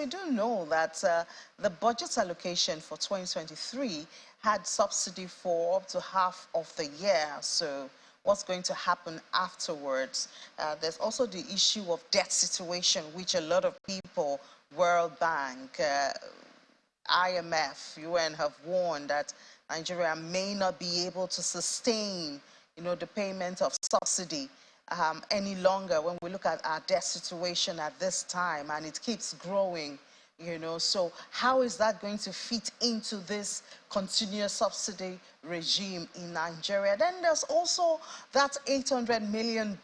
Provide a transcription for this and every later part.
we do know that the budget allocation for 2023 had subsidy for up to half of the year. So what's going to happen afterwards? There's also the issue of debt situation, which a lot of people, World Bank, IMF, UN have warned that Nigeria may not be able to sustain, the payment of subsidy any longer when we look at our debt situation at this time, and it keeps growing. So how is that going to fit into this continuous subsidy regime in Nigeria? Then there's also that $800 million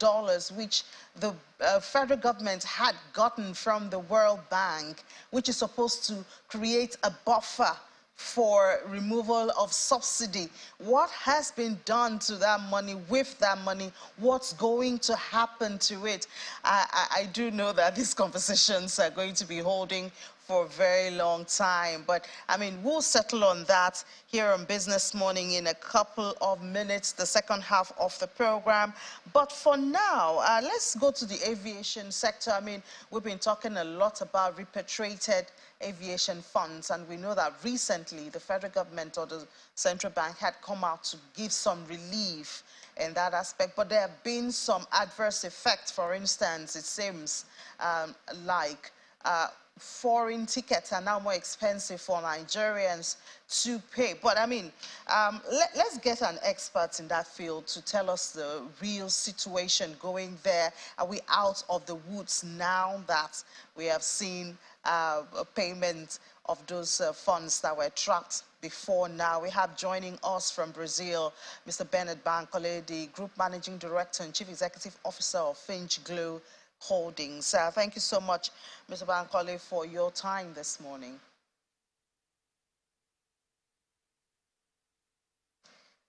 which the federal government had gotten from the World Bank, which is supposed to create a buffer for removal of subsidy. What has been done to that money, with that money? What's going to happen to it? I do know that these conversations are going to be holding for a very long time. But, I mean, we'll settle on that here on Business Morning in a couple of minutes, the second half of the program. But for now, let's go to the aviation sector. I mean, we've been talking a lot about repatriated aviation funds, and we know that recently the federal government or the central bank had come out to give some relief in that aspect, but there have been some adverse effects. For instance, it seems like foreign tickets are now more expensive for Nigerians to pay. But I mean, let's get an expert in that field to tell us the real situation going there. Are we out of the woods now that we have seen a payment of those funds that were trapped before now? We have joining us from Brazil, Mr. Bernard Bankole, the Group Managing Director and Chief Executive Officer of Finch Glow Holdings. Thank you so much, Mr. Bankole, for your time this morning.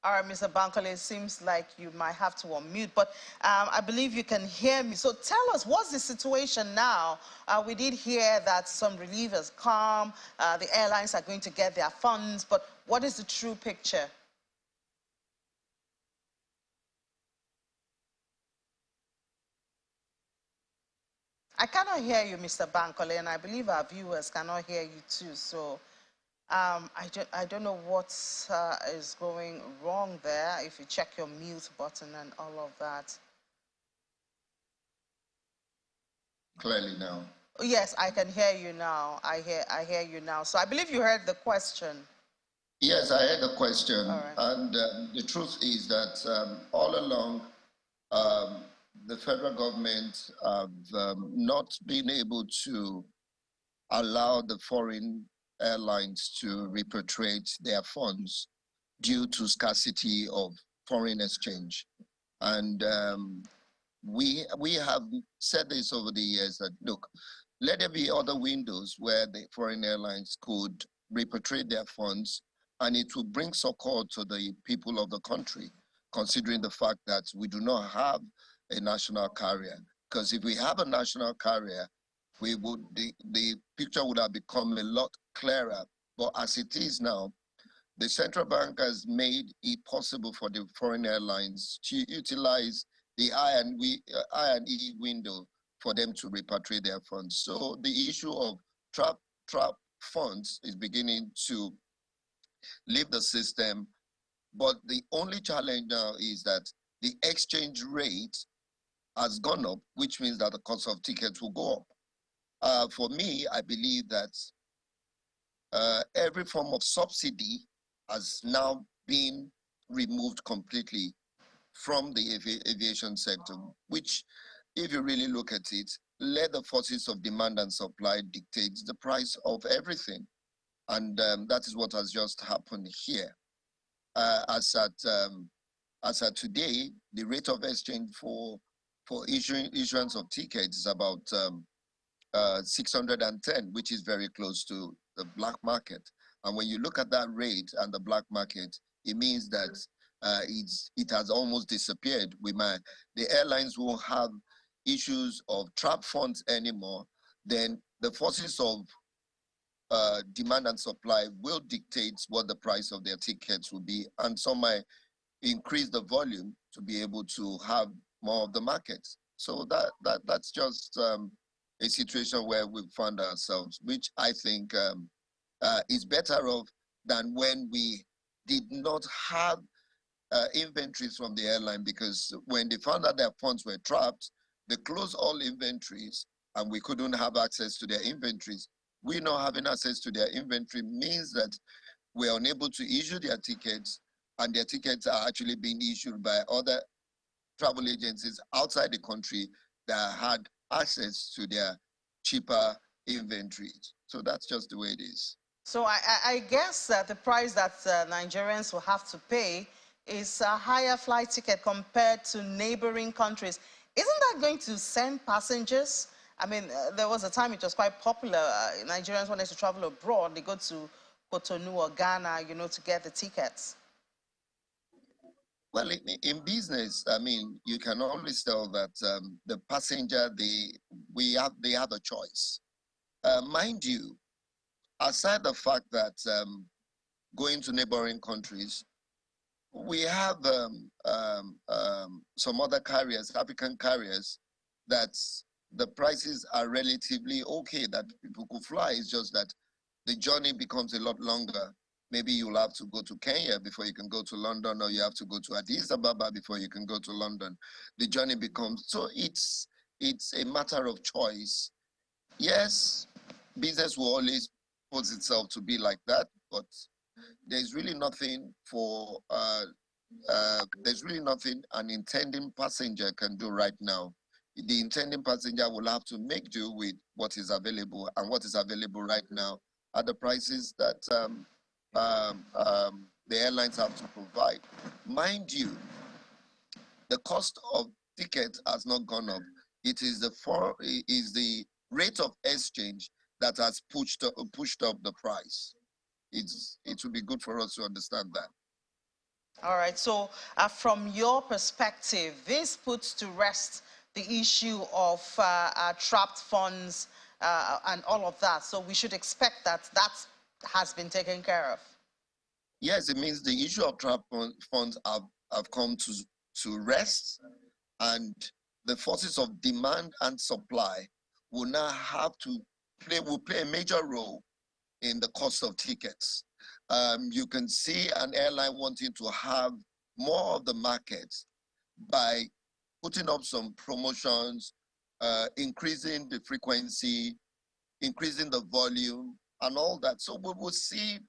All right, Mr. Bankole, it seems like you might have to unmute, but I believe you can hear me. So tell us, what's the situation now? We did hear that some relief has come, the airlines are going to get their funds, but what is the true picture? I cannot hear you, Mr. Bankole, and I believe our viewers cannot hear you too. So I don't know what is going wrong there. If you check your mute button and all of that. Clearly now. Yes, I can hear you now. I hear you now. So I believe you heard the question. Yes, I heard the question. All right. And the truth is that all along, the federal government have not been able to allow the foreign airlines to repatriate their funds due to scarcity of foreign exchange. And we have said this over the years that, look, let there be other windows where the foreign airlines could repatriate their funds, and it will bring succor to the people of the country, considering the fact that we do not have a national carrier. Because if we have a national carrier, we would the picture would have become a lot clearer. But as it is now, the central bank has made it possible for the foreign airlines to utilize the I&E window for them to repatriate their funds. So the issue of trap funds is beginning to leave the system. But the only challenge now is that the exchange rate has gone up, which means that the cost of tickets will go up. For me, I believe that every form of subsidy has now been removed completely from the aviation sector, which, if you really look at it, let the forces of demand and supply dictate the price of everything. And that is what has just happened here. As at today, the rate of exchange for issuance of tickets is about 610, which is very close to the black market. And when you look at that rate and the black market, it means that it has almost disappeared. The airlines won't have issues of trap funds anymore. Then the forces of demand and supply will dictate what the price of their tickets will be, and some might increase the volume to be able to have more of the market. So that's just a situation where we found ourselves, which I think is better off than when we did not have inventories from the airline, because when they found out their funds were trapped, they closed all inventories and we couldn't have access to their inventories. We not having access to their inventory means that we're unable to issue their tickets, and their tickets are actually being issued by other travel agencies outside the country that had access to their cheaper inventories. So that's just the way it is. So I guess that the price that Nigerians will have to pay is a higher flight ticket compared to neighboring countries. Isn't that going to send passengers? I mean, there was a time it was quite popular. Nigerians wanted to travel abroad. They go to Cotonou or Ghana, you know, to get the tickets. Well, in business, I mean, you can always tell that the passenger, they have a choice. Mind you, aside the fact that going to neighboring countries, we have some other carriers, African carriers, that the prices are relatively okay, that people could fly. It's just that the journey becomes a lot longer. Maybe you'll have to go to Kenya before you can go to London, or you have to go to Addis Ababa before you can go to London. The journey becomes, so it's a matter of choice. Yes, business will always pose itself to be like that, but there's really nothing there's really nothing an intending passenger can do right now. The intending passenger will have to make do with what is available, and what is available right now are the prices that the airlines have to provide. Mind you, the cost of tickets has not gone up. It is the rate of exchange that has pushed up the price. It would be good for us to understand that. All right, so from your perspective, this puts to rest the issue of trapped funds and all of that. So we should expect that that has been taken care of. Yes, it means the issue of trapped funds have come to rest, and the forces of demand and supply will now have to play a major role in the cost of tickets. You can see an airline wanting to have more of the market by putting up some promotions, increasing the frequency, increasing the volume, and all that. So we will see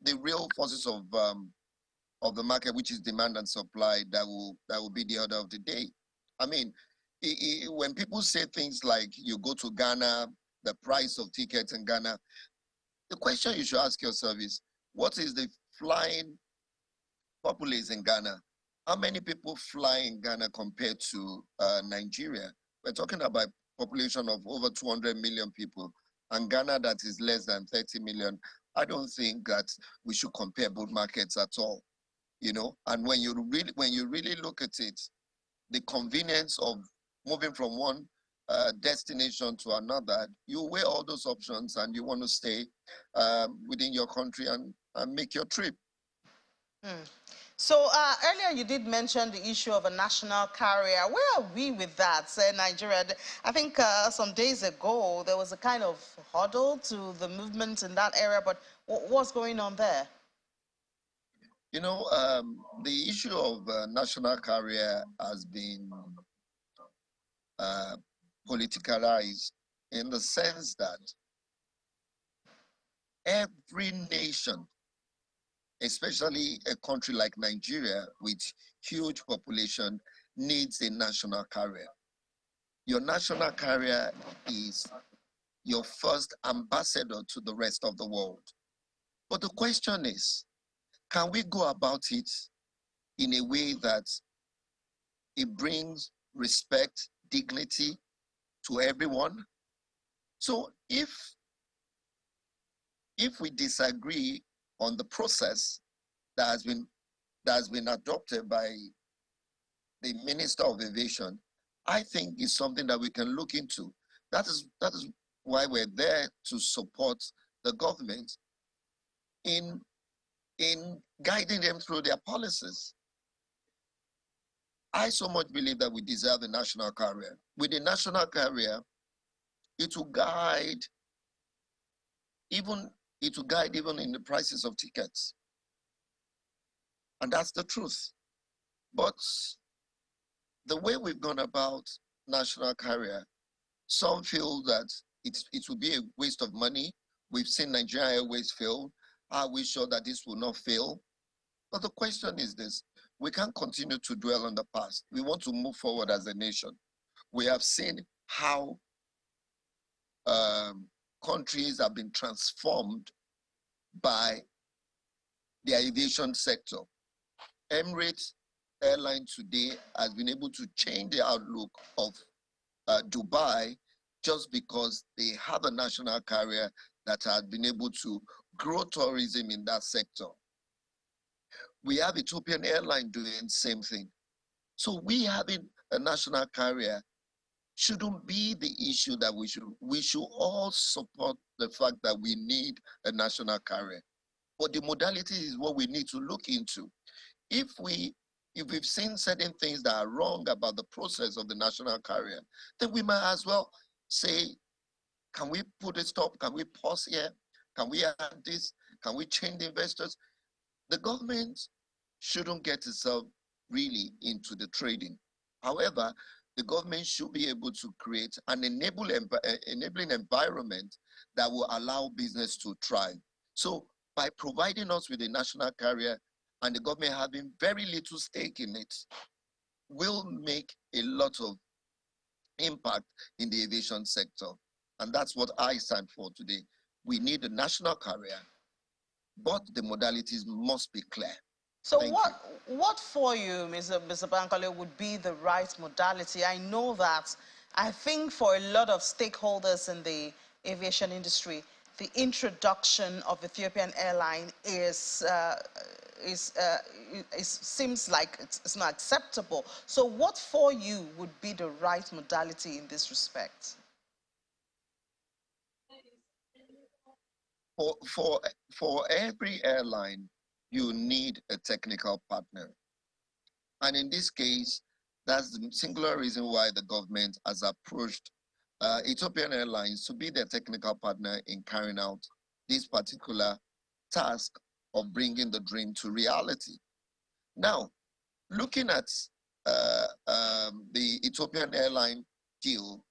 the real forces of the market, which is demand and supply, that will be the order of the day. I mean, when people say things like you go to Ghana, the price of tickets in Ghana, the question you should ask yourself is, what is the flying populace in Ghana? How many people fly in Ghana compared to Nigeria? We're talking about a population of over 200 million people, and Ghana that is less than 30 million. I don't think that we should compare both markets at all, you know. And when you really look at it, the convenience of moving from one destination to another, you weigh all those options, and you want to stay within your country and make your trip. So earlier you did mention the issue of a national carrier. Where are we with that, say Nigeria? I think some days ago there was a kind of hurdle to the movement in that area, but what's going on there? You know, the issue of national carrier has been politicalized, in the sense that every nation, especially a country like Nigeria with huge population, needs a national carrier. Your national carrier is your first ambassador to the rest of the world. But the question is, can we go about it in a way that it brings respect, dignity to everyone? So if we disagree on the process that has been adopted by the Minister of Aviation, I think it's something that we can look into. That is why we're there, to support the government in guiding them through their policies. I so much believe that we deserve a national carrier. With a national carrier, It will guide even in the prices of tickets. And that's the truth. But the way we've gone about national carrier, some feel that it will be a waste of money. We've seen Nigeria Airways fail. Are we sure that this will not fail? But the question is this: we can't continue to dwell on the past. We want to move forward as a nation. We have seen how countries have been transformed by the aviation sector. Emirates Airline today has been able to change the outlook of Dubai just because they have a national carrier that has been able to grow tourism in that sector. We have Ethiopian Airline doing the same thing. So we having a national carrier shouldn't be the issue that we should all support the fact that we need a national carrier. But the modality is what we need to look into. If we've seen certain things that are wrong about the process of the national carrier, then we might as well say, can we put a stop? Can we pause here? Can we add this? Can we change the investors? The government shouldn't get itself really into the trading. However, the government should be able to create an enabling environment that will allow business to thrive. So by providing us with a national carrier and the government having very little stake in it, will make a lot of impact in the aviation sector. And that's what I stand for today. We need a national carrier, but the modalities must be clear. So what for you, Mr. Bankole, would be the right modality? I know that I think for a lot of stakeholders in the aviation industry, the introduction of Ethiopian Airline seems like it's not acceptable. So what for you would be the right modality in this respect? For every airline, you need a technical partner. And in this case, that's the singular reason why the government has approached Ethiopian Airlines to be their technical partner in carrying out this particular task of bringing the dream to reality. Now, looking at the Ethiopian Airline deal,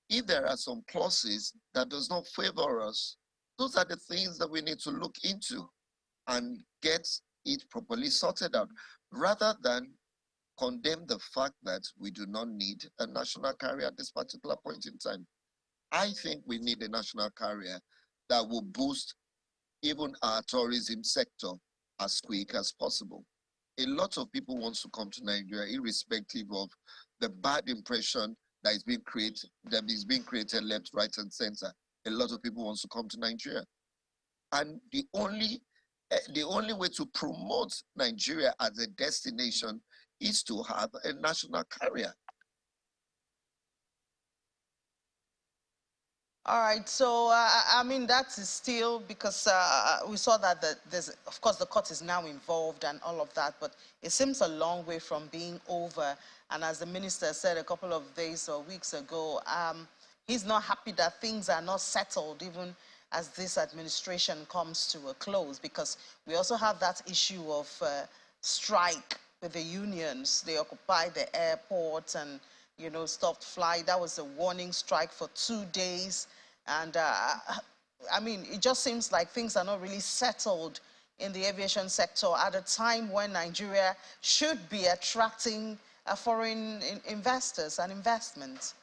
if there are some clauses that does not favor us, those are the things that we need to look into and get it properly sorted out, rather than condemn the fact that we do not need a national carrier at this particular point in time. I think we need a national carrier that will boost even our tourism sector as quick as possible. A lot of people want to come to Nigeria, irrespective of the bad impression that is being created left, right, and center. A lot of people want to come to Nigeria. And the only way to promote Nigeria as a destination is to have a national carrier. All right, so I mean that is still because we saw that there's, of course, the court is now involved and all of that, but it seems a long way from being over. And as the minister said a couple of days or weeks ago, he's not happy that things are not settled even as this administration comes to a close, because we also have that issue of strike with the unions. They occupy the airport and, you know, stopped flight. That was a warning strike for 2 days. And I mean, it just seems like things are not really settled in the aviation sector at a time when Nigeria should be attracting foreign investors and investments.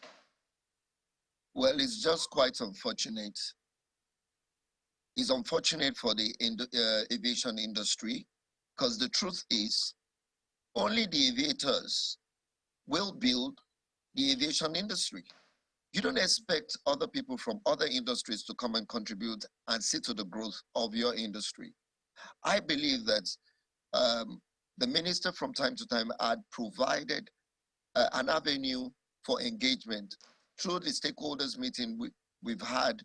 Well, it's just quite unfortunate. It's unfortunate for the aviation industry, because the truth is, only the aviators will build the aviation industry. You don't expect other people from other industries to come and contribute and see to the growth of your industry. I believe that the minister from time to time had provided an avenue for engagement through the stakeholders meeting we've had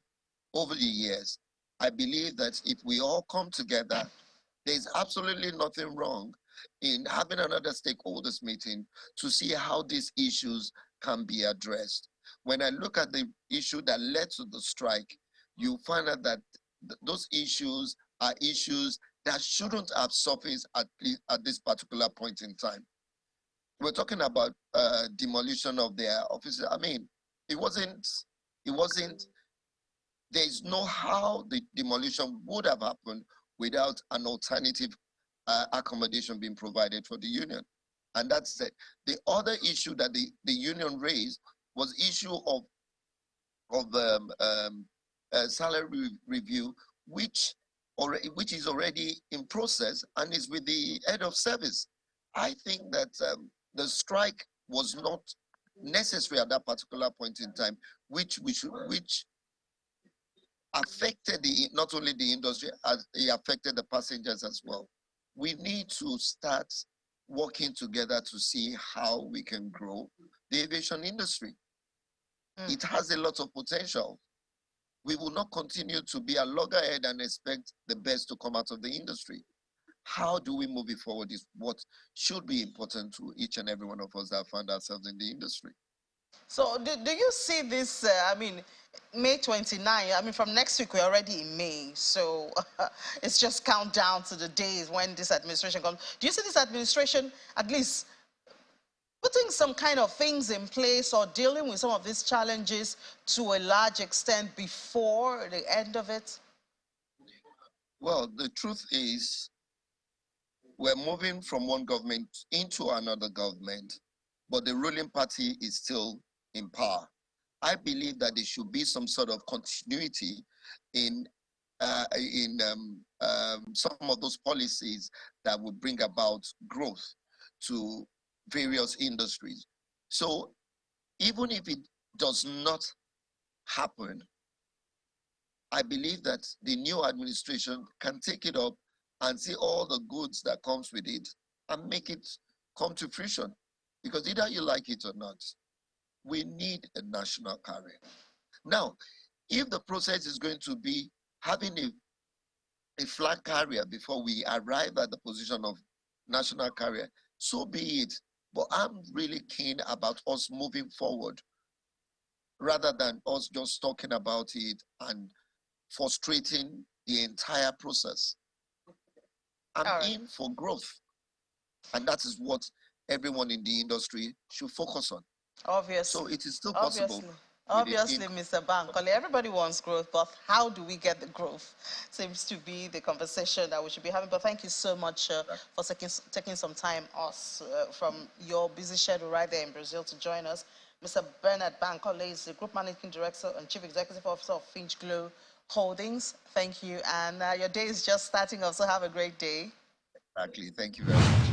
over the years. I believe that if we all come together, there's absolutely nothing wrong in having another stakeholders meeting to see how these issues can be addressed. when I look at the issue that led to the strike, you find out that those issues are issues that shouldn't have surfaced at this particular point in time. We're talking about demolition of their offices. I mean, it wasn't, there's no how the demolition would have happened without an alternative accommodation being provided for the union. And that's it. The other issue that the union raised was issue of salary review, which is already in process and is with the head of service. I think that the strike was not necessary at that particular point in time, which affected not only the industry, as it affected the passengers as well. We need to start working together to see how we can grow the aviation industry. It has a lot of potential. We will not continue to be a loggerhead and expect the best to come out of the industry. How do we move it forward is what should be important to each and every one of us that find ourselves in the industry. So do you see this, I mean, May 29, I mean, from next week, we're already in May, so it's just countdown to the days when this administration comes. Do you see this administration at least putting some kind of things in place or dealing with some of these challenges to a large extent before the end of it? Well, the truth is, we're moving from one government into another government, but the ruling party is still in power. I believe that there should be some sort of continuity in some of those policies that would bring about growth to various industries. So even if it does not happen, I believe that the new administration can take it up and see all the goods that comes with it and make it come to fruition. Because either you like it or not, we need a national carrier. Now, if the process is going to be having a flag carrier before we arrive at the position of national carrier, so be it. But I'm really keen about us moving forward rather than us just talking about it and frustrating the entire process. I'm in for growth. And that is what everyone in the industry should focus on. Obviously. So it is still possible. Obviously, Mr. Bankole, everybody wants growth, but how do we get the growth? Seems to be the conversation that we should be having. But thank you so much for taking some time from your busy schedule right there in Brazil to join us. Mr. Bernard Bankole is the Group Managing Director and Chief Executive Officer of Finch Glow Holdings. Thank you. And your day is just starting off, so have a great day. Exactly. Thank you very much.